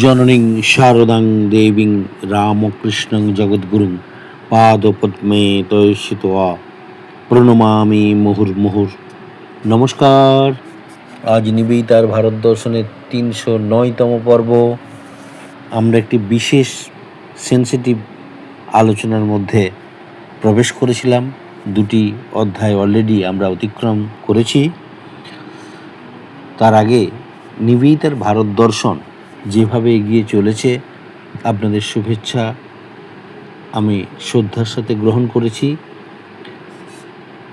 জননীং শারদাং দেবীং রামকৃষ্ণং জগদ্গুরুং পাদপদ্মে তয়সিতোয়া প্রণমামি মুহুর্মুহুর। নমস্কার। আজ নিবেদিতার ভারত দর্শনের ৩০৯তম পর্ব। আমরা একটি বিশেষ সেন্সিটিভ আলোচনার মধ্যে প্রবেশ করেছিলাম। দুটি অধ্যায় অলরেডি আমরা অতিক্রম করেছি। তার আগে নিবেদিতার ভারত দর্শন যেভাবে এগিয়ে চলেছে, আপনাদের শুভেচ্ছা আমি শ্রদ্ধার সাথে গ্রহণ করেছি।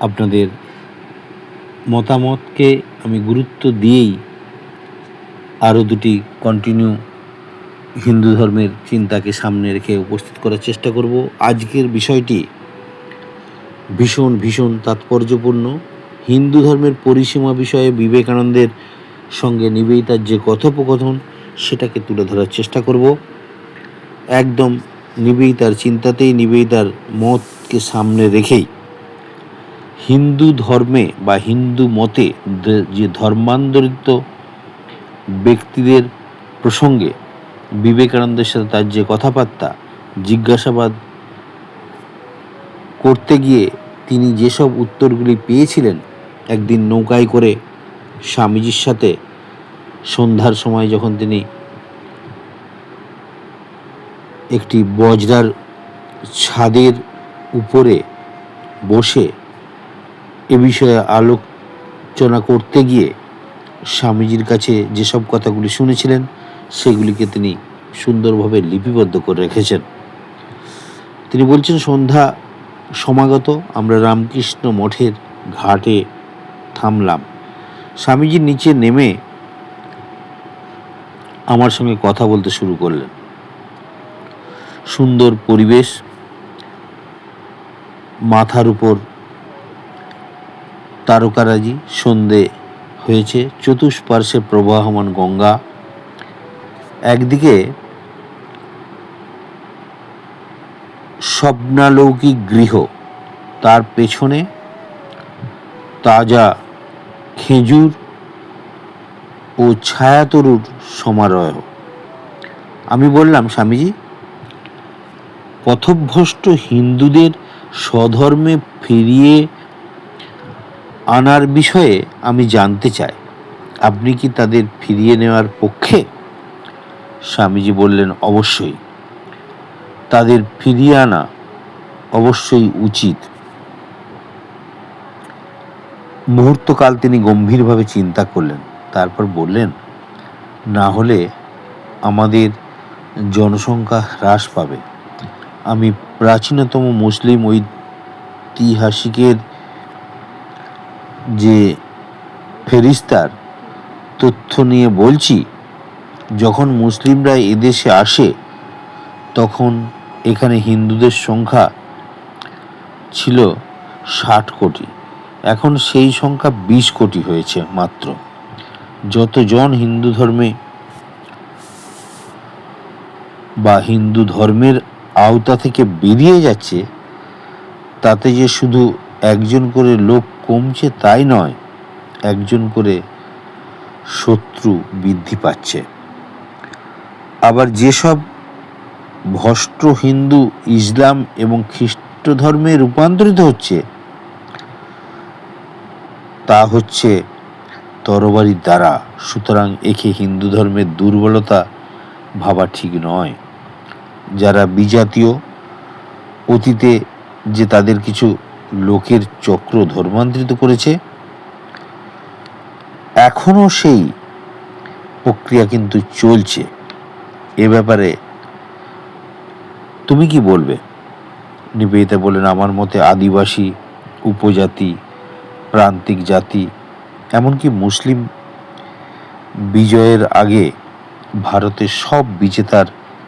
আপনাদের মতামতকে আমি গুরুত্ব দিয়েই আরও দুটি কন্টিনিউ হিন্দু ধর্মের চিন্তাকে সামনে রেখে উপস্থিত করার চেষ্টা করব। আজকের বিষয়টি ভীষণ ভীষণ তাৎপর্যপূর্ণ। হিন্দু ধর্মের পরিসীমা বিষয়ে বিবেকানন্দের সঙ্গে নিবেদিতার যে কথোপকথন, সেটাকে তুলে ধরার চেষ্টা করব। একদম নিবেদিতার চিন্তাতেই, নিবেদিতার মতকে সামনে রেখেই হিন্দু ধর্মে বা হিন্দু মতে যে ধর্মান্তরিত ব্যক্তিদের প্রসঙ্গে বিবেকানন্দের সাথে তার যে কথাবার্তা, জিজ্ঞাসাবাদ করতে গিয়ে তিনি যেসব উত্তরগুলি পেয়েছিলেন, একদিন নৌকায় করে স্বামীজির সাথে সন্ধ্যার সময় যখন তিনি একটি বজরার ছাদের উপরে বসে এ বিষয়ে আলোচনা করতে গিয়ে স্বামীজির কাছে যেসব কথাগুলি শুনেছিলেন, সেগুলিকে তিনি সুন্দরভাবে লিপিবদ্ধ করে রেখেছেন। তিনি বলছেন, সন্ধ্যা সমাগত, আমরা রামকৃষ্ণ মঠের ঘাটে থামলাম। স্বামীজির নিচে নেমে আমার সঙ্গে কথা বলতে শুরু করলেন। সুন্দর পরিবেশ, মাথার উপর তারকারাজি, সন্ধে হয়েছে, চতুষ্পার্শ্বে প্রবাহমান গঙ্গা, একদিকে স্বপ্নালৌকিক গৃহ, তার পেছনে তাজা খেজুর ও ছায়াতরুর সমারোহ। আমি বললাম, স্বামীজি, পথভ্রষ্ট হিন্দুদের স্বধর্মে ফিরিয়ে আনার বিষয়ে আমি জানতে চাই, আপনি কি তাদের ফিরিয়ে নেওয়ার পক্ষে? স্বামীজি বললেন, অবশ্যই, তাদের ফিরিয়ে আনা অবশ্যই উচিত। মুহূর্তকাল তিনি গম্ভীরভাবে চিন্তা করলেন, তারপর বললেন, না হলে আমাদের জনসংখ্যা হ্রাস পাবে। আমি প্রাচীনতম মুসলিম ঐতিহাসিকের যে ফেরিস্তার তথ্য নিয়ে বলছি, যখন মুসলিমরা এদেশে আসে তখন এখানে হিন্দুদের সংখ্যা ছিল 60 কোটি, এখন সেই সংখ্যা 20 কোটি হয়েছে মাত্র। যতজন হিন্দু ধর্মে বা হিন্দু ধর্মের আওতা থেকে বেরিয়ে যাচ্ছে, তাতে যে শুধু একজন করে লোক কমছে তাই নয়, একজন করে শত্রু বৃদ্ধি পাচ্ছে। আবার যেসব ভ্রষ্ট হিন্দু ইসলাম এবং খ্রিস্ট ধর্মে রূপান্তরিত হচ্ছে, তা হচ্ছে তরবারির দ্বারা। সুতরাং একে হিন্দু ধর্মের দুর্বলতা ভাবা ঠিক নয়। যারা বিজাতীয়, অতীতে যে তাদের কিছু লোকের চক্র ধর্মান্তরিত করেছে, এখনো সেই প্রক্রিয়া কিন্তু চলছে। এ ব্যাপারে তুমি কি বলবে? নিবেদিতা বলেন, আমার মতে আদিবাসী, উপজাতি, প্রান্তিক জাতি, এমনকি মুসলিম বিজয়ের আগে ভারতের সব বিজেতার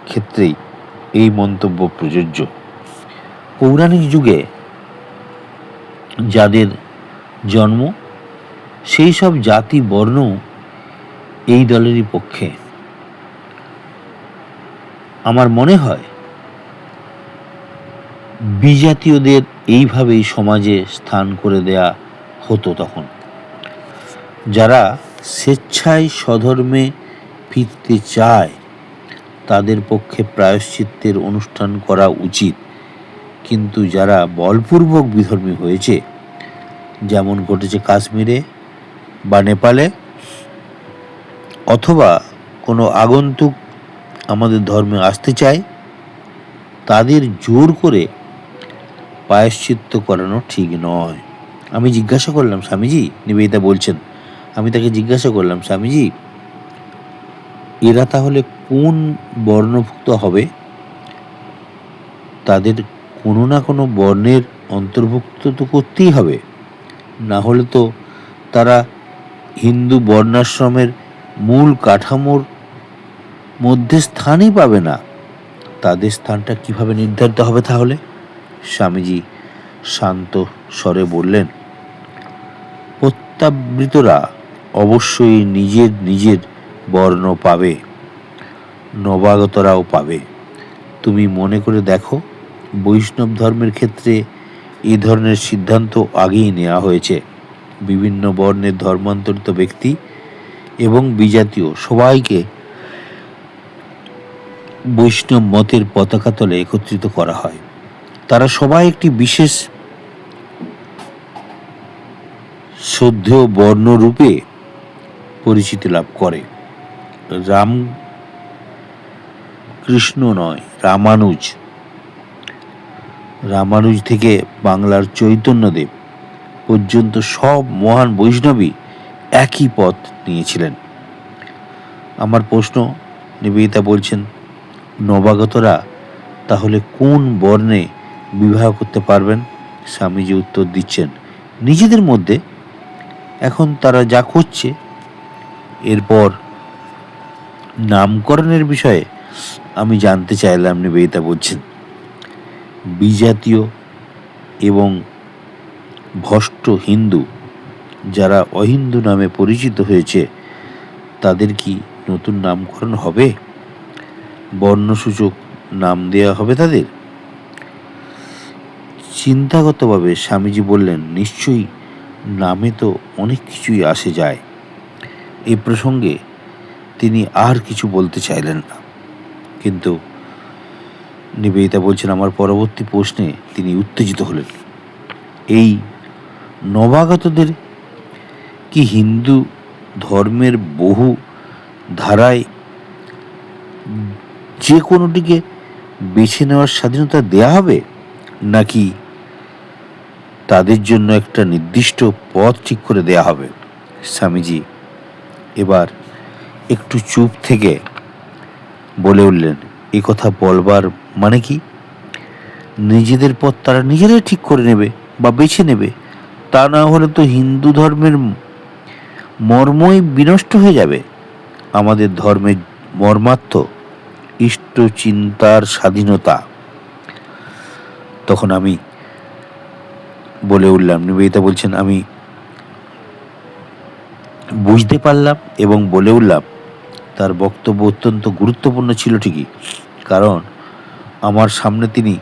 ক্ষেত্রেই এই মন্তব্য প্রযোজ্য। পৌরাণিক যুগে যাদের জন্ম, সেই সব জাতি বর্ণ এই দলেরই পক্ষে। আমার মনে হয় বিজাতীয়দের এইভাবেই সমাজে স্থান করে দেয়া হতো তখন। যারা স্বেচ্ছায় স্বধর্মে ফিরতে চায় তাদের পক্ষে প্রায়শ্চিত্তের অনুষ্ঠান করা উচিত, কিন্তু যারা বলপূর্বক বিধর্মী হয়েছে, যেমন ঘটেছে কাশ্মীরে বা নেপালে, অথবা কোনো আগন্তুক আমাদের ধর্মে আসতে চায়, তাদের জোর করে প্রায়শ্চিত্ত করানো ঠিক নয়। আমি জিজ্ঞাসা করলাম, স্বামীজি, নিবেদিতা বলছেন, আমি তাকে জিজ্ঞাসা করলাম, স্বামীজি, এরা তাহলে কোন বর্ণভুক্ত হবে? তাদের কোনো না কোনো বর্ণের অন্তর্ভুক্ত তো করতেই হবে, না হলে তো তারা হিন্দু বর্ণাশ্রমের মূল কাঠামোর মধ্যে স্থানই পাবে না। তাদের স্থানটা কিভাবে নির্ধারিত হবে তাহলে? স্বামীজি শান্ত স্বরে বললেন, প্রত্যাবৃতরা অবশ্যই নিজের নিজের বর্ণ পাবে, নবাগতরাও পাবে। তুমি মনে করে দেখো, বৈষ্ণব ধর্মের ক্ষেত্রে এই ধরনের সিদ্ধান্ত আগেই নেওয়া হয়েছে। বিভিন্ন বর্ণের ধর্মান্তরিত ব্যক্তি এবং বিজাতীয় সবাইকে বৈষ্ণব মতের পতাকা তলে একত্রিত করা হয়। তারা সবাই একটি বিশেষ শ্রদ্ধেয় বর্ণরূপে পরিচিতি লাভ করে। রামকৃষ্ণ নয়, রামানুজ থেকে বাংলার চৈতন্যদেব পর্যন্ত সব মহান বৈষ্ণবী একই পথ নিয়েছিলেন। আমার প্রশ্ন, নিবেদিতা বলছেন, নবাগতরা তাহলে কোন বর্ণে বিবাহ করতে পারবেন? স্বামীজি উত্তর দিচ্ছেন, নিজেদের মধ্যে এখন তারা যা করছে। এরপর নামকরণের বিষয়ে আমি জানতে চাইলাম। নিবেদিতা বলছেন, বিজাতীয় এবং ভষ্ট হিন্দু যারা অহিন্দু নামে পরিচিত হয়েছে, তাদের কি নতুন নামকরণ হবে? বর্ণসূচক নাম দেওয়া হবে তাদের? চিন্তাগতভাবে স্বামীজি বললেন, নিশ্চয়ই, নামে তো অনেক কিছুই আসে যায়। এই প্রসঙ্গে তিনি আর কিছু বলতে চাইলেন না। কিন্তু নিবেদিতা বলছেন, আমার পরবর্তী প্রশ্নে তিনি উত্তেজিত হলেন। এই নবাগতদের কি হিন্দু ধর্মের বহু ধারায় যে কোনোটিকে বেছে নেওয়ার স্বাধীনতা দেয়া হবে, নাকি তাদের জন্য একটা নির্দিষ্ট পথ ঠিক করে দেয়া হবে? স্বামীজি এবার একটু চুপ থেকে বলে উঠলেন, এ কথা বলবার মানে কি? নিজেদের পথ তারা নিজেরাই ঠিক করে নেবে বা বেছে নেবে। তা না হলে তো হিন্দু ধর্মের মর্মই বিনষ্ট হয়ে যাবে। আমাদের ধর্মের মর্মার্থ ইষ্ট চিন্তার স্বাধীনতা। তখন আমি বলে উঠলাম, নিবেদিতা বলছেন, আমি বুঝতে পারলাম এবং বলে উঠলাম, তার বক্তব্য অত্যন্ত গুরুত্বপূর্ণ ছিল ঠিকই, কারণ আমার সামনে তিনি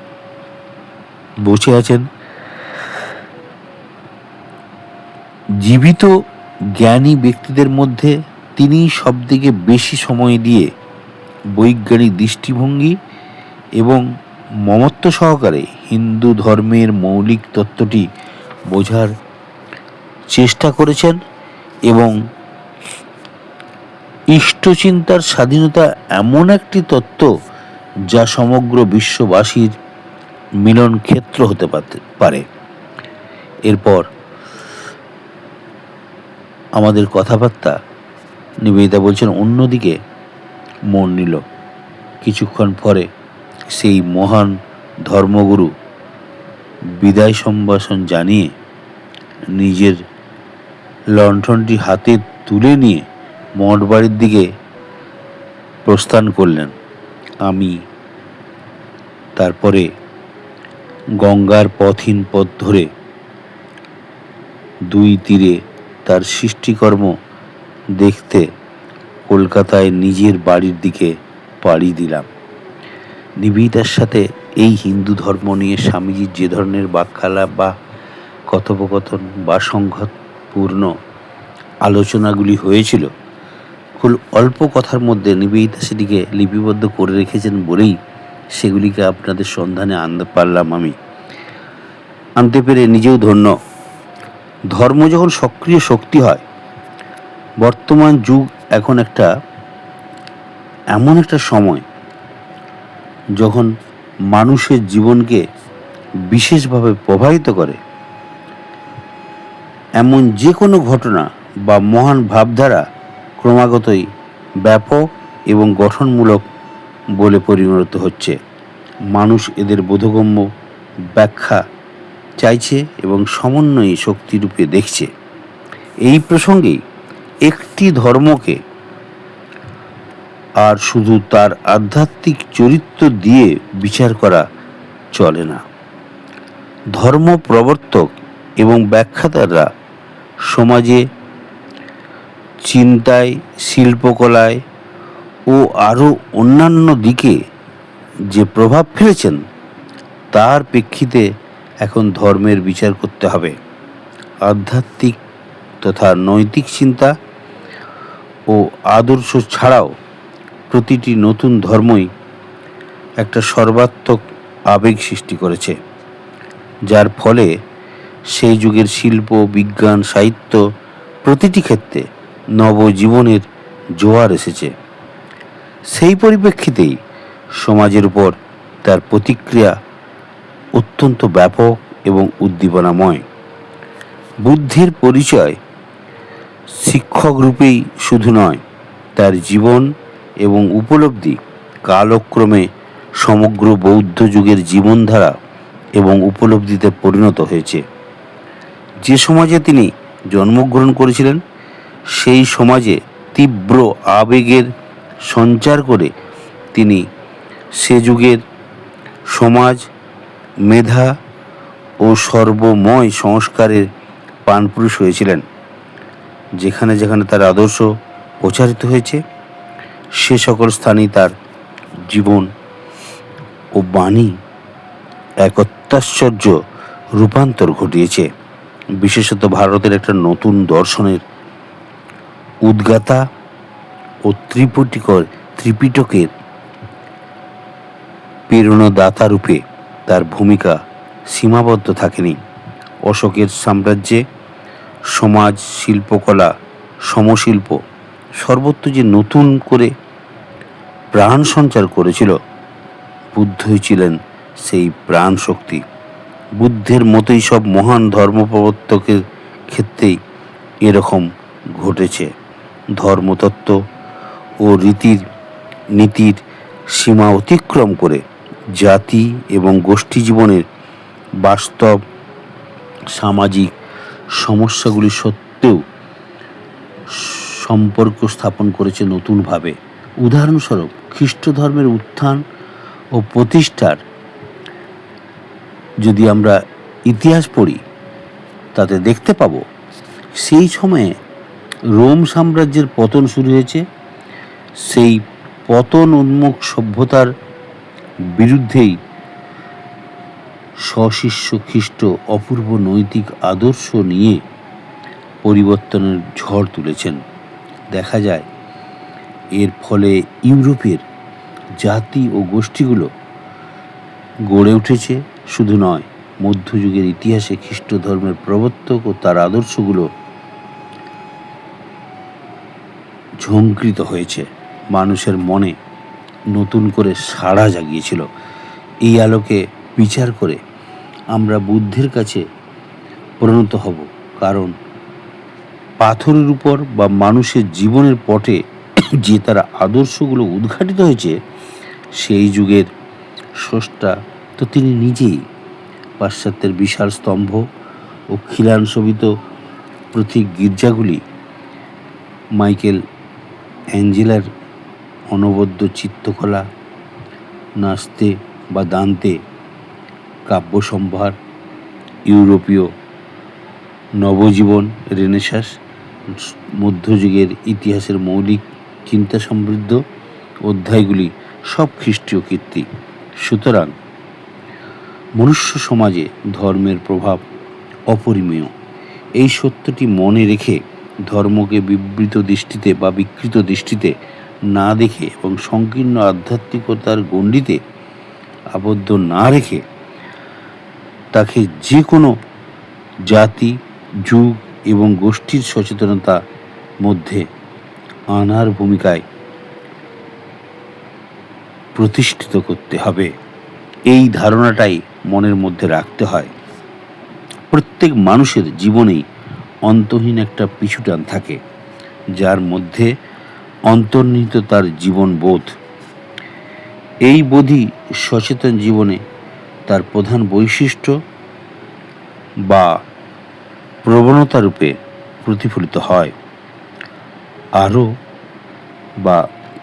বসে আছেন জীবিত জ্ঞানী ব্যক্তিদের মধ্যে। তিনি সবথেকে বেশি সময় দিয়ে বৈজ্ঞানিক দৃষ্টিভঙ্গি এবং মমত্ব সহকারে হিন্দু ধর্মের মৌলিক তত্ত্বটি বোঝার চেষ্টা করেছেন এবং ইষ্টচিন্তার স্বাধীনতা এমন একটি তত্ত্ব যা সমগ্র বিশ্ববাসীর মিলন ক্ষেত্র হতে পারে। এরপর আমাদের কথাবার্তা, নিবেদিতা বলছেন, অন্যদিকে মন নিল। কিছুক্ষণ পরে সেই মহান ধর্মগুরু বিদায় সম্ভাষণ জানিয়ে নিজের লণ্ঠনটি হাতে তুলে নিয়ে মঠ বাড়ির দিকে প্রস্থান করলেন। আমি তারপরে গঙ্গার পথহীন পথ ধরে দুই তীরে তার সৃষ্টিকর্ম দেখতে কলকাতায় নিজের বাড়ির দিকে পাড়ি দিলাম। নিবেদিতার সাথে এই হিন্দু ধর্ম নিয়ে স্বামীজির যে ধরনের বাক্যালাপ বা কথোপকথন বা সংঘাতপূর্ণ আলোচনাগুলি হয়েছিল, খুব অল্প কথার মধ্যে নিবেদিতা সেটিকে লিপিবদ্ধ করে রেখেছেন বলেই সেগুলিকে আপনাদের সন্ধানে আনতে পারলাম। আমি আনতে পেরে নিজেও ধন্য। ধর্ম যখন সক্রিয় শক্তি হয়, বর্তমান যুগ এখন এমন একটা সময় যখন মানুষের জীবনকে বিশেষভাবে প্রভাবিত করে এমন যে কোনো ঘটনা বা মহান ভাবধারা ক্রমাগতই ব্যাপক এবং গঠনমূলক বলে পরিণত হচ্ছে। মানুষ এদের বোধগম্য ব্যাখ্যা চাইছে এবং সমন্বয়ী শক্তিরূপে দেখছে। এই প্রসঙ্গেই একটি ধর্মকে আর শুধু তার আধ্যাত্মিক চরিত্র দিয়ে বিচার করা চলে না। ধর্ম প্রবর্তক এবং ব্যাখ্যাতারা সমাজে, চিন্তায়, শিল্পকলায় ও আরও অন্যান্য দিকে যে প্রভাব ফেলেছেন তার প্রেক্ষিতে এখন ধর্মের বিচার করতে হবে। আধ্যাত্মিক তথা নৈতিক চিন্তা ও আদর্শ ছাড়াও প্রতিটি নতুন ধর্মই একটা সর্বাত্মক আবেগ সৃষ্টি করেছে, যার ফলে সেই যুগের শিল্প, বিজ্ঞান, সাহিত্য প্রতিটি ক্ষেত্রে নবজীবনের জোয়ার এসেছে। সেই পরিপ্রেক্ষিতেই সমাজের উপর তার প্রতিক্রিয়া অত্যন্ত ব্যাপক এবং উদ্দীপনাময়। বুদ্ধের পরিচয় শিক্ষক রূপেই শুধু নয়, তার জীবন এবং উপলব্ধি কালক্রমে সমগ্র বৌদ্ধ যুগের জীবনধারা এবং উপলব্ধিতে পরিণত হয়েছে। যে সমাজে তিনি জন্মগ্রহণ করেছিলেন সেই সমাজে তীব্র আবেগের সঞ্চার করে তিনি সে যুগের সমাজ, মেধা ও সর্বময় সংস্কারের প্রাণপুরুষ হয়েছিলেন। যেখানে যেখানে তার আদর্শ প্রচারিত হয়েছে সে সকল স্থানেই তার জীবন ও বাণী এক অত্যাশ্চর্য রূপান্তর ঘটিয়েছে। বিশেষত ভারতের একটা নতুন দর্শনের উদ্গাতা ও ত্রিপিটকের প্রেরণাদাতা রূপে তার ভূমিকা সীমাবদ্ধ থাকেনি। অশোকের সাম্রাজ্যে সমাজ, শিল্পকলা, সমশিল্প সর্বত্র যে নতুন করে প্রাণ সঞ্চার করেছিল, বুদ্ধই ছিলেন সেই প্রাণ শক্তি। বুদ্ধের মতোই সব মহান ধর্মপ্রবর্তকের ক্ষেত্রেই এরকম ঘটেছে। ধর্মতত্ত্ব ও নীতির সীমা অতিক্রম করে জাতি এবং গোষ্ঠী জীবনের বাস্তব সামাজিক সমস্যাগুলি সত্ত্বেও সম্পর্ক স্থাপন করেছে নতুনভাবে। উদাহরণস্বরূপ খ্রিস্ট ধর্মের উত্থান ও প্রতিষ্ঠার যদি আমরা ইতিহাস পড়ি তাতে দেখতে পাব সেই সময়ে রোম সাম্রাজ্যের পতন শুরু হয়েছে। সেই পতন উন্মুখ সভ্যতার বিরুদ্ধেই সশিষ্য খ্রিস্ট অপূর্ব নৈতিক আদর্শ নিয়ে পরিবর্তনের ঝড় তুলেছেন। দেখা যায় এর ফলে ইউরোপের জাতি ও গোষ্ঠীগুলো গড়ে উঠেছে। শুধু নয়, মধ্যযুগের ইতিহাসে খ্রিস্ট ধর্মের প্রবর্তক ও তার আদর্শগুলো ঝঙ্কৃত হয়েছে, মানুষের মনে নতুন করে সাড়া জাগিয়েছিল। এই আলোকে বিচার করে আমরা বুদ্ধের কাছে পরিণত হব, কারণ পাথরের উপর বা মানুষের জীবনের পটে যে তার আদর্শগুলো উদ্ঘাটিত হয়েছে সেই যুগের স্রষ্টা তো তিনি নিজেই। পাশ্চাত্যের বিশাল স্তম্ভ ও খিলান শোভিত প্রতীক গির্জাগুলি, মাইকেল অ্যাঞ্জেলার অনবদ্য চিত্রকলা, নাস্তে বা দান্তে কাব্যসম্ভার, ইউরোপীয় নবজীবন, রেনেসাঁস, মধ্যযুগের ইতিহাসের মৌলিক চিন্তা সমৃদ্ধ অধ্যায়গুলি সব খ্রিস্টীয় কীর্তি। সুতরাং মনুষ্য সমাজে ধর্মের প্রভাব অপরিমেয়। এই সত্যটি মনে রেখে ধর্মকে বিবৃত দৃষ্টিতে বা বিকৃত দৃষ্টিতে না দেখে এবং সংকীর্ণ আধ্যাত্মিকতার গণ্ডিতে আবদ্ধ না রেখে তাকে যে কোনো জাতি, যুগ এবং গোষ্ঠীর সচেতনতা মধ্যে আনার ভূমিকায় প্রতিষ্ঠিত করতে হবে। এই ধারণাটাই মনের মধ্যে রাখতে হয়। প্রত্যেক মানুষের জীবনেই অন্তহীন একটা পিছুটান থাকে, যার মধ্যে অন্তর্নিহিত তার জীবন বোধ। এই বোধই সচেতন জীবনে তার প্রধান বৈশিষ্ট্য বা প্রবণতা রূপে প্রতিফলিত হয়। আরও বা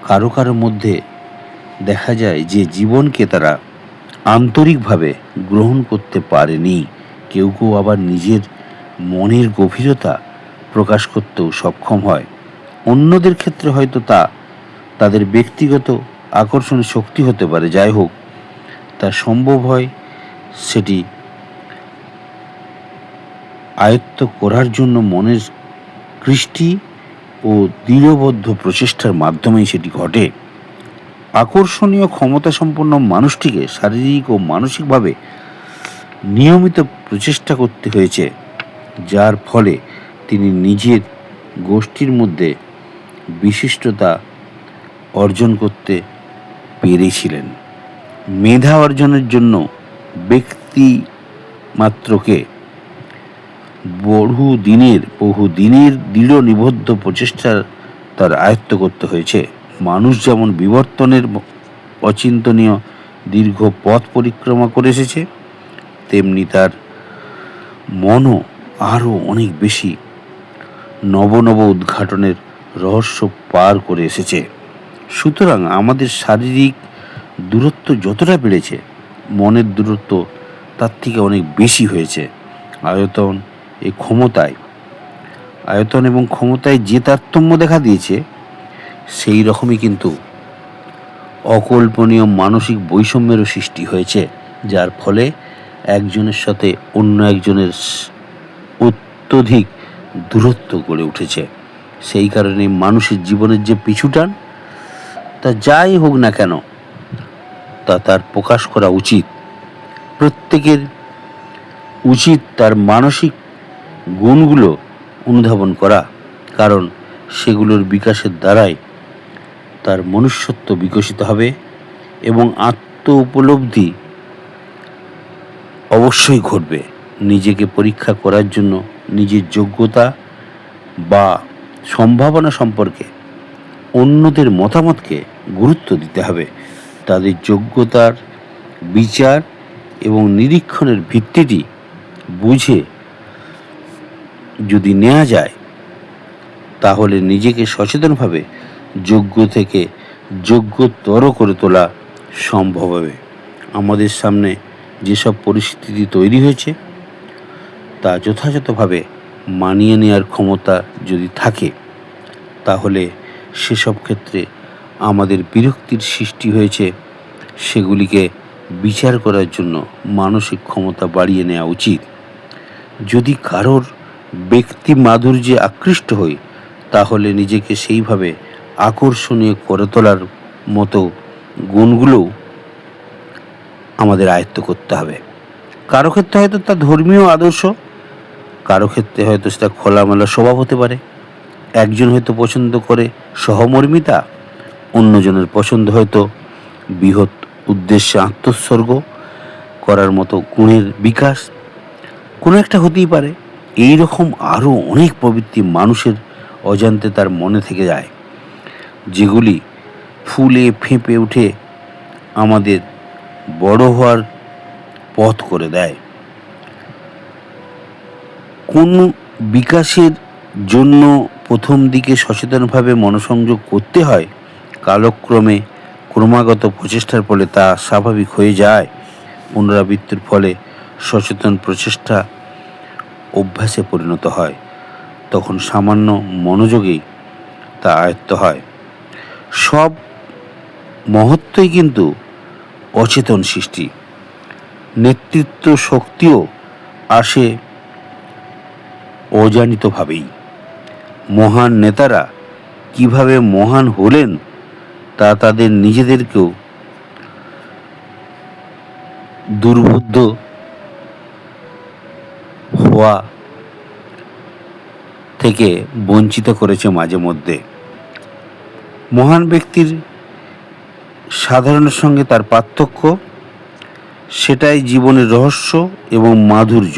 কারো কারো মধ্যে দেখা যায় যে জীবনকে তারা আন্তরিকভাবে গ্রহণ করতে পারেনি। কেউ কেউ আবার নিজের মনের গভীরতা প্রকাশ করতেও সক্ষম হয়। অন্যদের ক্ষেত্রে হয়তো তা তাদের ব্যক্তিগত আকর্ষণের শক্তি হতে পারে। যাই হোক, তা সম্ভব হয় সেটি আয়ত্ত করার জন্য মনের কৃষ্টি ও দৃঢ়বদ্ধ প্রচেষ্টার মাধ্যমেই সেটি ঘটে। আকর্ষণীয় ক্ষমতাসম্পন্ন মানুষটিকে শারীরিক ও মানসিকভাবে নিয়মিত প্রচেষ্টা করতে হয়েছে, যার ফলে তিনি নিজের গোষ্ঠীর মধ্যে বিশিষ্টতা অর্জন করতে পেরেছিলেন। মেধা অর্জনের জন্য ব্যক্তি মাত্রকে বহুদিনের দৃঢ় নিবদ্ধ প্রচেষ্টা তার আয়ত্ত করতে হয়েছে। মানুষ যেমন বিবর্তনের অচিন্তনীয় দীর্ঘ পথ পরিক্রমা করে এসেছে, তেমনি তার মনও আরও অনেক বেশি নব নব উদ্ঘাটনের রহস্য পার করে এসেছে। সুতরাং আমাদের শারীরিক দূরত্ব যতটা বেড়েছে, মনের দূরত্ব তার থেকে অনেক বেশি হয়েছে। আয়তন এবং ক্ষমতায় যে তারতম্য দেখা দিয়েছে, সেই রকমই কিন্তু অকল্পনীয় মানসিক বৈষম্যেরও সৃষ্টি হয়েছে, যার ফলে একজনের সাথে অন্য একজনের অত্যধিক দূরত্ব গড়ে উঠেছে। সেই কারণে মানুষের জীবনের যে পিছুটান, তা যাই হোক না কেন, তা তার প্রকাশ করা উচিত। প্রত্যেকের উচিত তার মানসিক গুণগুলো অনুধাবন করা, কারণ সেগুলোর বিকাশের দ্বারাই তার মনুষ্যত্ব বিকশিত হবে এবং আত্ম উপলব্ধি অবশ্যই ঘটবে। নিজেকে পরীক্ষা করার জন্য নিজের যোগ্যতা বা সম্ভাবনা সম্পর্কে অন্যদের মতামতকে গুরুত্ব দিতে হবে। তাদের যোগ্যতার বিচার এবং নিরীক্ষণের ভিত্তিটি বুঝে যদি নেওয়া যায়, তাহলে নিজেকে সচেতনভাবে যোগ্য থেকে যোগ্যতর করে তোলা সম্ভব হবে। আমাদের সামনে যেসব পরিস্থিতি তৈরি হয়েছে, তা যথাযথভাবে মানিয়ে নেওয়ার ক্ষমতা যদি থাকে, তাহলে সেসব ক্ষেত্রে আমাদের বিরক্তির সৃষ্টি হয়েছে, সেগুলিকে বিচার করার জন্য মানসিক ক্ষমতা বাড়িয়ে নেওয়া উচিত। যদি কারোর ব্যক্তি মাধুর্যে আকৃষ্ট হই, তাহলে নিজেকে সেইভাবে আকর্ষণীয় করে তোলার মতো গুণগুলোও আমাদের আয়ত্ত করতে হবে। কারো ক্ষেত্রে হয়তো তা ধর্মীয় আদর্শ, কারো ক্ষেত্রে হয়তো সেটা খোলামেলা স্বভাব হতে পারে। একজন হয়তো পছন্দ করে সহমর্মিতা, অন্যজনের পছন্দ হয়তো বৃহৎ উদ্দেশ্যে আত্মোৎসর্গ করার মতো গুণের বিকাশ। কোনো একটা হতেই পারে। এই রকম আরও অনেক প্রবৃত্তি মানুষের অজান্তে তার মনে থেকে যায়, যেগুলি ফুলে ফেঁপে উঠে আমাদের বড় হওয়ার পথ করে দেয়। কোন বিকাশের জন্য প্রথম দিকে সচেতনভাবে মনোসংযোগ করতে হয়, কালক্রমে ক্রমাগত প্রচেষ্টার ফলে তা স্বাভাবিক হয়ে যায়। পুনরাবৃত্তির ফলে সচেতন প্রচেষ্টা অভ্যাসে পরিণত হয়। তখন সামান্য মনোযোগেই তা আয়ত্ত হয়। সব মহত্বই কিন্তু অচেতন সৃষ্টি। নেতৃত্ব শক্তিও আসে অজানিতভাবেই। মহান নেতারা কিভাবে মহান হলেন তা তাদের নিজেদেরকেও দুর্বোধ্য হওয়া থেকে বঞ্চিত করেছে মাঝে মধ্যে। মহান ব্যক্তির সাধারণের সঙ্গে তার পার্থক্য, সেটাই জীবনের রহস্য এবং মাধুর্য।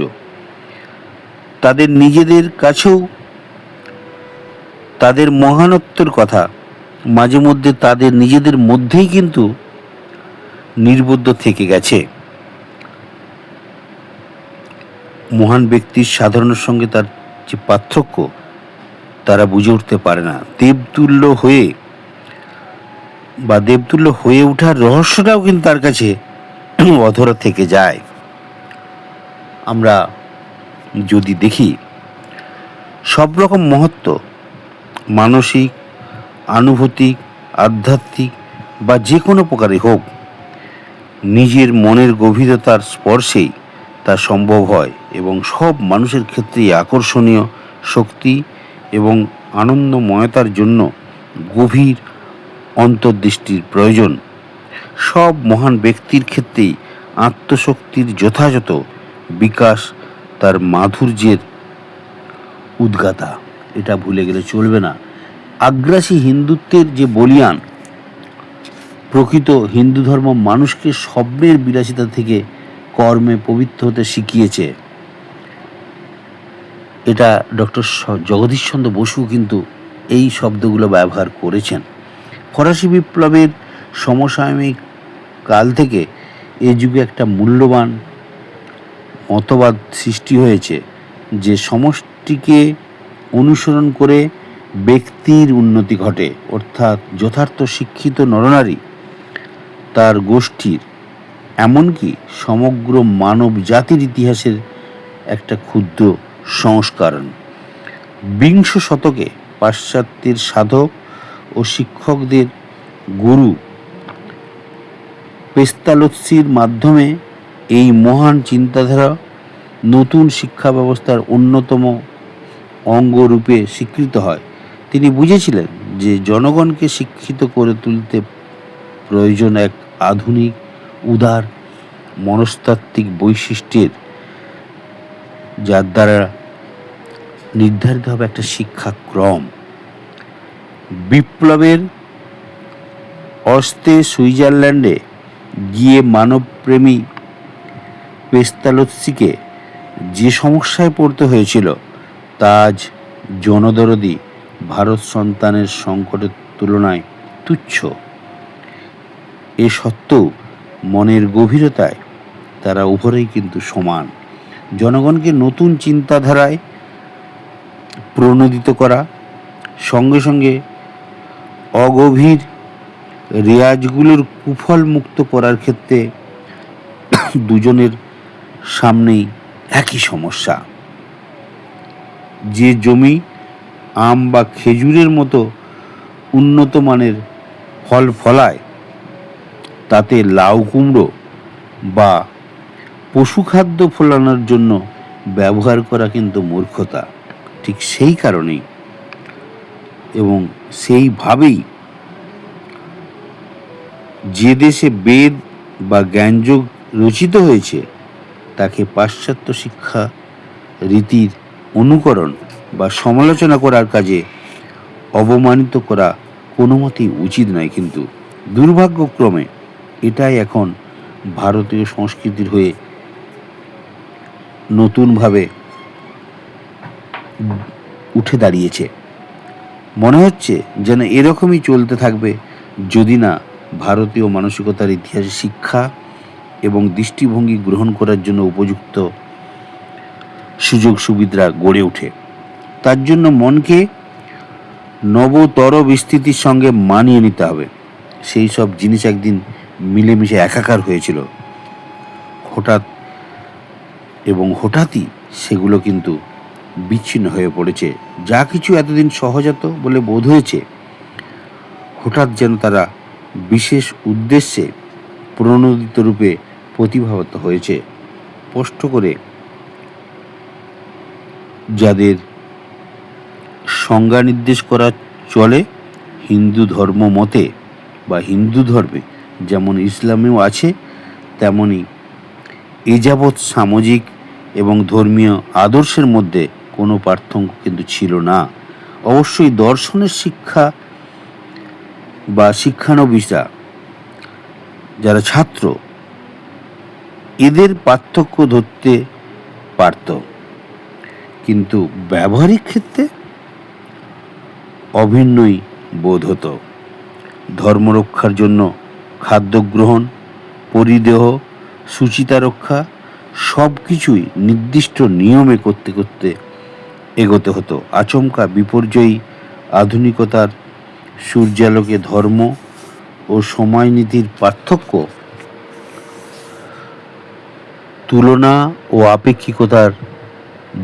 তাদের নিজেদের কাছেও তাদের মহানত্বের কথা মাঝে মধ্যে তাদের নিজেদের মধ্যেই কিন্তু নির্বুদ্ধ থেকে গেছে। মহান ব্যক্তির সাধারণের সঙ্গে তার যে পার্থক্য তারা বুঝে উঠতে পারে না। দেবতুল্য হয়ে ওঠার রহস্যটাও কিন্তু তার কাছে অধরা থেকে যায়। আমরা যদি দেখি সব রকম মহত্ব, মানসিক, আনুভূতিক, আধ্যাত্মিক বা যে কোনো প্রকারে হোক, নিজের মনের গভীরতার স্পর্শেই তা সম্ভব হয় এবং সব মানুষের ক্ষেত্রেই আকর্ষণীয় শক্তি এবং আনন্দময়তার জন্য গভীর অন্তর্দৃষ্টির প্রয়োজন। সব মহান ব্যক্তির ক্ষেত্রেই আত্মশক্তির যথাযথ বিকাশ তার মাধুর্যের উদ্গাতা, এটা ভুলে গেলে চলবে না। আগ্রাসী হিন্দুত্বের যে বলিয়ান, প্রকৃত হিন্দু ধর্ম মানুষকে স্বপ্নের বিলাসিতা থেকে কর্মে পবিত্র হতে শিখিয়েছে। এটা ডক্টর জগদীশচন্দ্র বসু কিন্তু এই শব্দগুলো ব্যবহার করেছেন। ফরাসি বিপ্লবের সমসাময়িক কাল থেকে এ যুগে একটা মূল্যবান মতবাদ সৃষ্টি হয়েছে যে সমষ্টিকে অনুসরণ করে ব্যক্তির উন্নতি ঘটে, অর্থাৎ যথার্থ শিক্ষিত নরনারী, তার গোষ্ঠীর, এমনকি সমগ্র মানব জাতির ইতিহাসের একটা ক্ষুদ্র সংস্করণ। বিংশ শতকে পাশ্চাত্যের সাধক ও শিক্ষকদের গুরু পেস্তালোৎসির মাধ্যমে এই মহান চিন্তাধারা নতুন শিক্ষা ব্যবস্থার অন্যতম অঙ্গরূপে স্বীকৃত হয়। তিনি বুঝেছিলেন যে জনগণকে শিক্ষিত করে তুলতে প্রয়োজন এক আধুনিক উদার মনস্তাত্ত্বিক বৈশিষ্ট্যের, যার দ্বারা নির্ধারিত হবে একটা শিক্ষাক্রম। বিপ্লবের অস্তে সুইজারল্যান্ডে গিয়ে মানবপ্রেমী পেস্তালোৎসিকে যে সমস্যায় পড়তে হয়েছিল তা আজ জনদরদি ভারত সন্তানের সংকটের তুলনায় তুচ্ছ। এ সত্ত্বেও মনের গভীরতায় তারা উভয়েই কিন্তু সমান। জনগণকে নতুন চিন্তাধারায় প্রণোদিত করা, সঙ্গে সঙ্গে অগভীর রেয়াজগুলোর কুফল মুক্ত করার ক্ষেত্রে দুজনের সামনেই একই সমস্যা। যে জমি আম বা খেজুরের মতো উন্নত মানের ফল ফলায় তাতে লাউ কুমড়ো বা পশুখাদ্য ফলানোর জন্য ব্যবহার করা কিন্তু মূর্খতা। ঠিক সেই কারণেই এবং সেইভাবেই যে দেশে বেদ বা জ্ঞানযোগ রচিত হয়েছে তাকে পাশ্চাত্য শিক্ষা রীতির অনুকরণ বা সমালোচনা করার কাজে অবমানিত করা কোনো মতেই উচিত নয়। কিন্তু দুর্ভাগ্যক্রমে এটাই এখন ভারতীয় সংস্কৃতির হয়ে নতুনভাবে উঠে দাঁড়িয়েছে। মনে হচ্ছে যেন এরকমই চলতে থাকবে যদি না ভারতীয় মানসিকতার ইতিহাসে শিক্ষা এবং দৃষ্টিভঙ্গি গ্রহণ করার জন্য উপযুক্ত সুযোগ সুবিধা গড়ে ওঠে। তার জন্য মনকে নবতর বিস্তৃতির সঙ্গে মানিয়ে নিতে হবে। সেই সব জিনিস একদিন মিলেমিশে একাকার হয়েছিল, হঠাৎই সেগুলো কিন্তু বিচ্ছিন্ন হয়ে পড়েছে। যা কিছু এতদিন সহজাত বলে বোধ হয়েছে, হঠাৎ যেন তারা বিশেষ উদ্দেশ্যে প্রণোদিত রূপে প্রতিভাবত হয়েছে। স্পষ্ট করে যাদের সংজ্ঞা নির্দেশ করা চলে হিন্দু ধর্ম মতে বা হিন্দু ধর্মে, যেমন ইসলামেও আছে, তেমনি এ যাবৎ সামাজিক এবং ধর্মীয় আদর্শের মধ্যে কোনো পার্থক্য কিন্তু ছিল না। অবশ্যই দর্শনের শিক্ষা বা শিক্ষানবিশরা যারা ছাত্র, এদের পার্থক্য ধরতে পারত, কিন্তু ব্যবহারিক ক্ষেত্রে অভিন্নই বোধ হতো। ধর্মরক্ষার জন্য খাদ্য গ্রহণ, পরিদেহ, সুচিতা রক্ষা সব কিছুই নির্দিষ্ট নিয়মে করতে করতে এগোতে হতো। আচমকা বিপর্যয়ী আধুনিকতার সূর্যালোকে ধর্ম ও সময়নীতির পার্থক্য, তুলনা ও আপেক্ষিকতার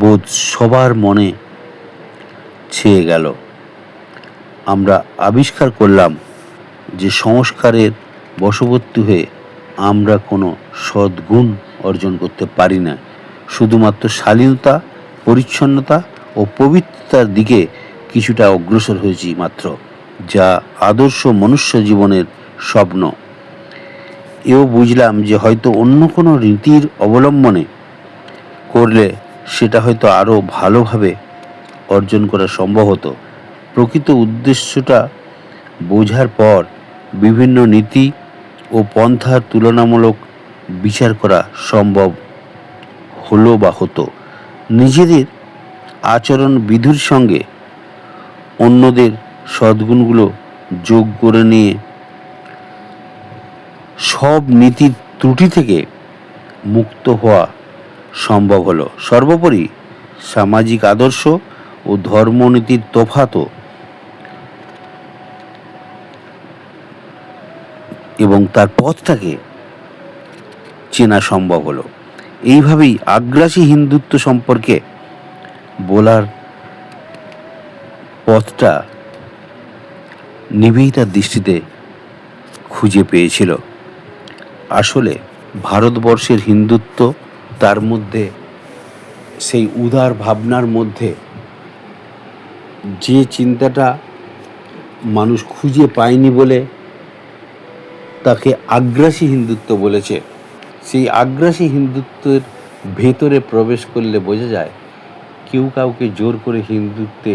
বোধ সবার মনে ছেয়ে গেল। আমরা আবিষ্কার করলাম যে সংস্কারের বশবর্তী হয়ে আমরা কোনো সদ্গুণ অর্জন করতে পারি না, শুধুমাত্র শালীনতা, পরিচ্ছন্নতা ও পবিত্রতার দিকে কিছুটা অগ্রসর হয়েছি মাত্র, যা আদর্শ মনুষ্য জীবনের স্বপ্ন। এও বুঝলাম যে হয়তো অন্য কোনো রীতির অবলম্বনে করলে সেটা হয়তো আরও ভালোভাবে অর্জন করা সম্ভব হতো। প্রকৃত উদ্দেশ্যটা বোঝার পর বিভিন্ন নীতি ও পন্থার তুলনামূলক বিচার করা সম্ভব হলো বা হতো। নিজেদের আচরণ বিধির সঙ্গে অন্যদের সদ্গুণগুলো যোগ করে নিয়ে সব নীতির ত্রুটি থেকে মুক্ত হওয়া সম্ভব হলো। সর্বোপরি সামাজিক আদর্শ ও ধর্মনীতির তফাৎ এবং তার পথটাকে চেনা সম্ভব হলো। এইভাবেই আগ্রাসী হিন্দুত্ব সম্পর্কে বলার পথটা নিবেদিতার দৃষ্টিতে খুঁজে পেয়েছিল। আসলে ভারতবর্ষের হিন্দুত্ব, তার মধ্যে সেই উদার ভাবনার মধ্যে যে চিন্তাটা মানুষ খুঁজে পায়নি বলে তাকে আগ্রাসী হিন্দুত্ব বলেছে, সেই আগ্রাসী হিন্দুত্বের ভেতরে প্রবেশ করলে বোঝা যায় কেউ কাউকে জোর করে হিন্দুত্বে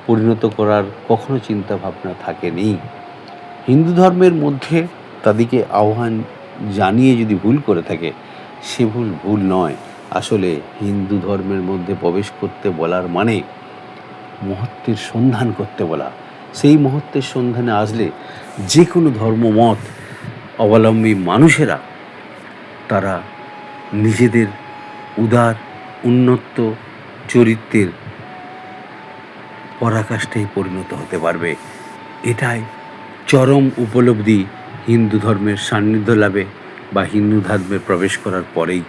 পরিণত করার কখনো চিন্তা ভাবনা থাকেনি। হিন্দু ধর্মের মধ্যে তাদেরকে আহ্বান জানিয়ে যদি ভুল করে থাকে, সে ভুল নয়। আসলে হিন্দু ধর্মের মধ্যে প্রবেশ করতে বলার মানে মহত্বের সন্ধান করতে বলা। সেই মহত্বের সন্ধানে আসলে যে কোনো ধর্মমত অবলম্বী মানুষেরা তারা নিজেদের উদার উন্নত চরিত্রের পরাকাষ্ঠায় পরিণত হতে পারবে। এটাই চরম উপলব্ধি হিন্দু ধর্মের সান্নিধ্য লাভে বা হিন্দু ধর্মে প্রবেশ করার পরেই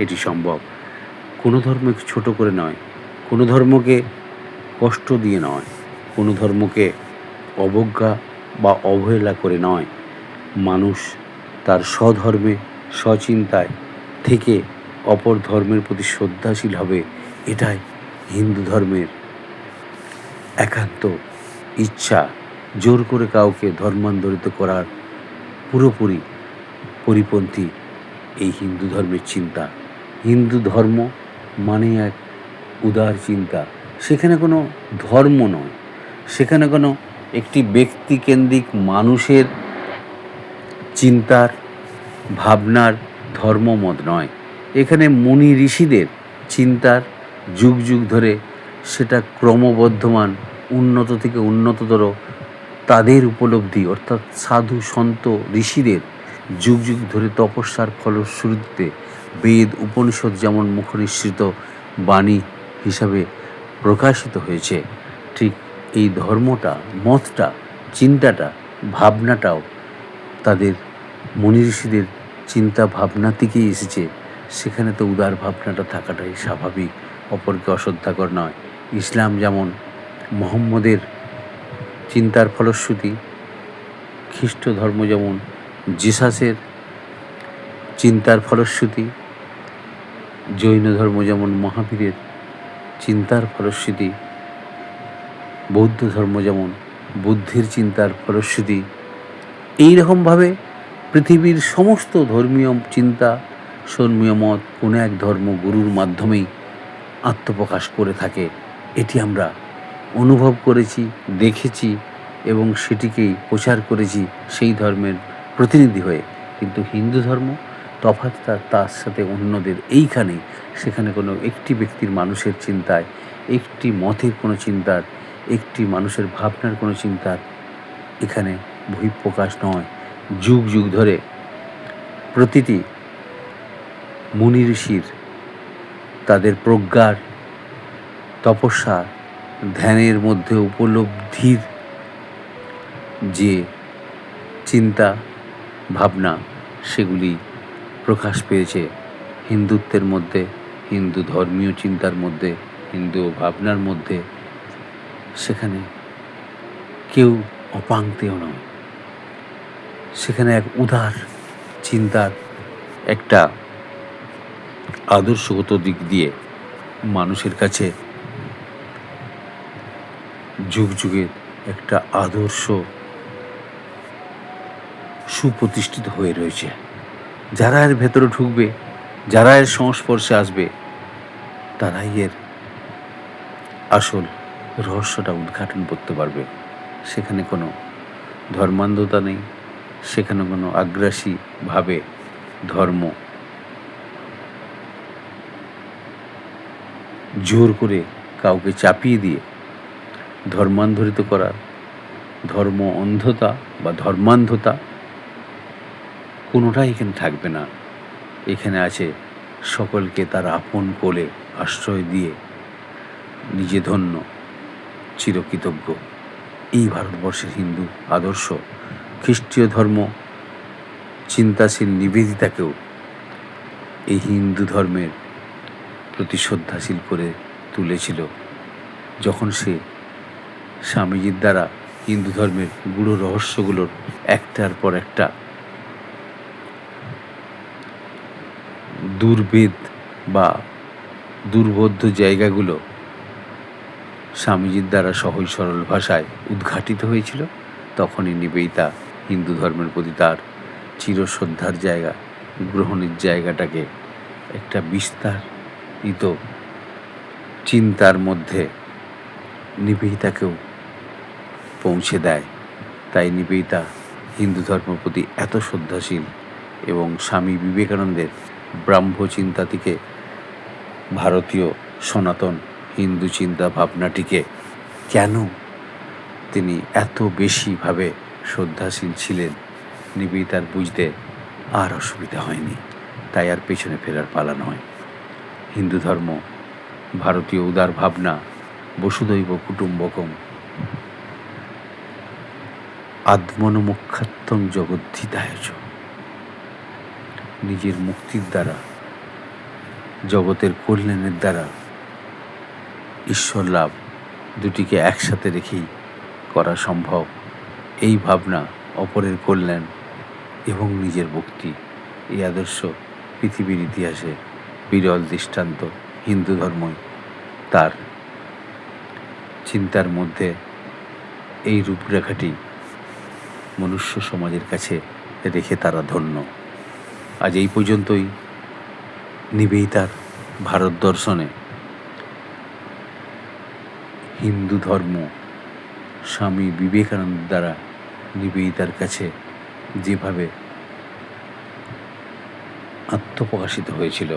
এটি সম্ভব। কোনো ধর্মকে ছোট করে নয়, কোনো ধর্মকে কষ্ট দিয়ে নয়, কোনো ধর্মকে অবজ্ঞা বা অবহেলা করে নয়। মানুষ তার স্বধর্মে স্বচিন্তায় থেকে অপর ধর্মের প্রতি শ্রদ্ধাশীল হবে, এটাই হিন্দু ধর্মের একান্ত ইচ্ছা। জোর করে কাউকে ধর্মান্তরিত করার পুরোপুরি পরিপন্থী এই হিন্দু ধর্মের চিন্তা। হিন্দু ধর্ম মানে এক উদার চিন্তা। সেখানে কোনো ধর্ম নয়, সেখানে কোনো একটি ব্যক্তিকেন্দ্রিক মানুষের চিন্তার ভাবনার ধর্মমত নয়। এখানে মুনি ঋষিদের চিন্তার যুগ যুগ ধরে সেটা ক্রমবর্ধমান উন্নত থেকে উন্নততর তাদের উপলব্ধি, অর্থাৎ সাধু সন্ত ঋষিদের যুগ যুগ ধরে তপস্যার ফলশ্রুতিতে বেদ উপনিষদ যেমন মুখনিসৃত বাণী হিসাবে প্রকাশিত হয়েছে, ঠিক এই ধর্মটা, মতটা, চিন্তাটা, ভাবনাটাও তাদের মুনি ঋষিদের চিন্তা ভাবনা থেকেই এসেছে। সেখানে তো উদার ভাবনাটা থাকাটাই স্বাভাবিক, অপরকে অশ্রদ্ধাকর নয়। ইসলাম যেমন মোহাম্মদের চিন্তার ফলশ্রুতি, খ্রিস্ট ধর্ম যেমন জিসাসের চিন্তার ফলশ্রুতি, জৈন ধর্ম যেমন মহাবীরের চিন্তার ফলশ্রুতি, বৌদ্ধ ধর্ম যেমন বুদ্ধির চিন্তার ফলশ্রুতি, এইরকমভাবে পৃথিবীর সমস্ত ধর্মীয় চিন্তা, ধর্মীয় মত কোনো এক ধর্মগুরুর মাধ্যমেই আত্মপ্রকাশ করে থাকে। এটি আমরা অনুভব করেছি, দেখেছি এবং সেটিকেই প্রচার করেছি সেই ধর্মের প্রতিনিধি হয়ে। কিন্তু হিন্দু ধর্ম তফাৎটা তার সাথে অন্যদের এইখানেই, সেখানে কোনো একটি ব্যক্তির মানুষের চিন্তায়, একটি মতের কোনো চিন্তার, একটি মানুষের ভাবনার কোনো চিন্তার এখানে বহিঃপ্রকাশ নয়। যুগ যুগ ধরে প্রতিটি মুনি ঋষির তাদের প্রজ্ঞার, তপস্যা, ধ্যানের মধ্যে উপলব্ধির যে চিন্তা ভাবনা, সেগুলি প্রকাশ পেয়েছে হিন্দুত্বের মধ্যে, হিন্দু ধর্মীয় চিন্তার মধ্যে, হিন্দু ভাবনার মধ্যে। সেখানে কেউ অপাংক্তেয় নয়, সেখানে এক উদার চিন্তার একটা আদর্শগত দিক দিয়ে মানুষের কাছে যুগ যুগের একটা আদর্শ সুপ্রতিষ্ঠিত হয়ে রয়েছে। যারা এর ভেতরে ঢুকবে, যারা এর সংস্পর্শে আসবে, তারাই এর আসল রহস্যটা উদ্ঘাটন করতে পারবে। সেখানে কোনো ধর্মান্ধতা নেই, সেখানে কোনো আগ্রাসীভাবে ধর্ম জোর করে কাউকে চাপিয়ে দিয়ে ধর্মান্তরিত করার, ধর্ম অন্ধতা বা ধর্মান্ধতা কোনোটাই এখানে থাকবে না। এখানে আছে সকলকে তার আপন কোলে আশ্রয় দিয়ে নিজে ধন্য, চিরকৃতজ্ঞ। এই ভারতবর্ষের হিন্দু আদর্শ খ্রিস্টীয় ধর্ম চিন্তাশীল নিবেদিতাকেও এই হিন্দু ধর্মের প্রতি শ্রদ্ধাশীল করে তুলেছিল, যখন সে স্বামীজির দ্বারা হিন্দু ধর্মের গূঢ় রহস্যগুলোর একটার পর একটা দুর্ভেদ বা দুর্বোধ্য জায়গাগুলো স্বামীজির দ্বারা সহজ সরল ভাষায় উদ্ঘাটিত হয়েছিল। তখনই নিবেদিতা হিন্দু ধর্মের প্রতি তার চিরশ্রদ্ধার জায়গা, গ্রহণের জায়গাটাকে একটা বিস্তারিত চিন্তার মধ্যে নিবেদিতাকেও পৌঁছে দেয়। তাই নিবেদিতা হিন্দু ধর্মের প্রতি এত শ্রদ্ধাশীল এবং স্বামী বিবেকানন্দের ব্রাহ্মচিন্তা থেকে ভারতীয় সনাতন হিন্দু চিন্তা ভাবনাটিকে কেন তিনি এত বেশিভাবে শ্রদ্ধাশীল ছিলেন, নিবেদিতার বুঝতে আর অসুবিধা হয়নি। তাই আর পেছনে ফেরার পালা নয়। হিন্দু ধর্ম, ভারতীয় উদার ভাবনা, বসুধৈব কুটুম্বকম, আত্মনমুখ্যাত্তং জগদ্ধিতায়চ, নিজের মুক্তির দ্বারা, জগতের কল্যাণের দ্বারা ঈশ্বর লাভ দুটিকে একসাথে রেখেই করা সম্ভব। এই ভাবনা, অপরের কল্যাণ এবং নিজের মুক্তি, এই আদর্শ পৃথিবীর ইতিহাসে বিরল দৃষ্টান্ত। হিন্দু ধর্মই তার চিন্তার মধ্যে এই রূপরেখাটি মনুষ্য সমাজের কাছে রেখে তারা ধন্য। আজ এই পর্যন্তই নিবেদিতার ভারত দর্শনে হিন্দু ধর্ম স্বামী বিবেকানন্দ দ্বারা নিবেদিতার কাছে যেভাবে আত্মপ্রকাশিত হয়েছিল,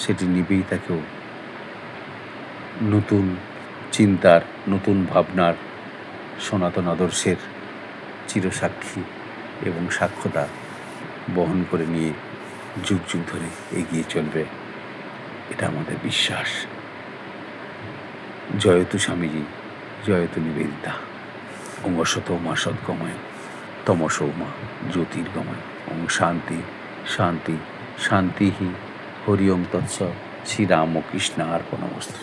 সেটি নিবেদিতাকেও নতুন চিন্তার, নতুন ভাবনার, সনাতন আদর্শের চিরসাক্ষী এবং সাক্ষ্যতা বহন করে নিয়ে যুগ যুগ ধরে এগিয়ে চলবে, এটা আমাদের বিশ্বাস। জয়তু স্বামীজি, জয়তু নিবেদিতা। ওম সতমা সদ্গময়, তমসৌমা জ্যোতির্গময়। ওম শান্তি শান্তি শান্তি। হরি ওম তৎস। শ্রীরামকৃষ্ণ অর্পণমস্তু।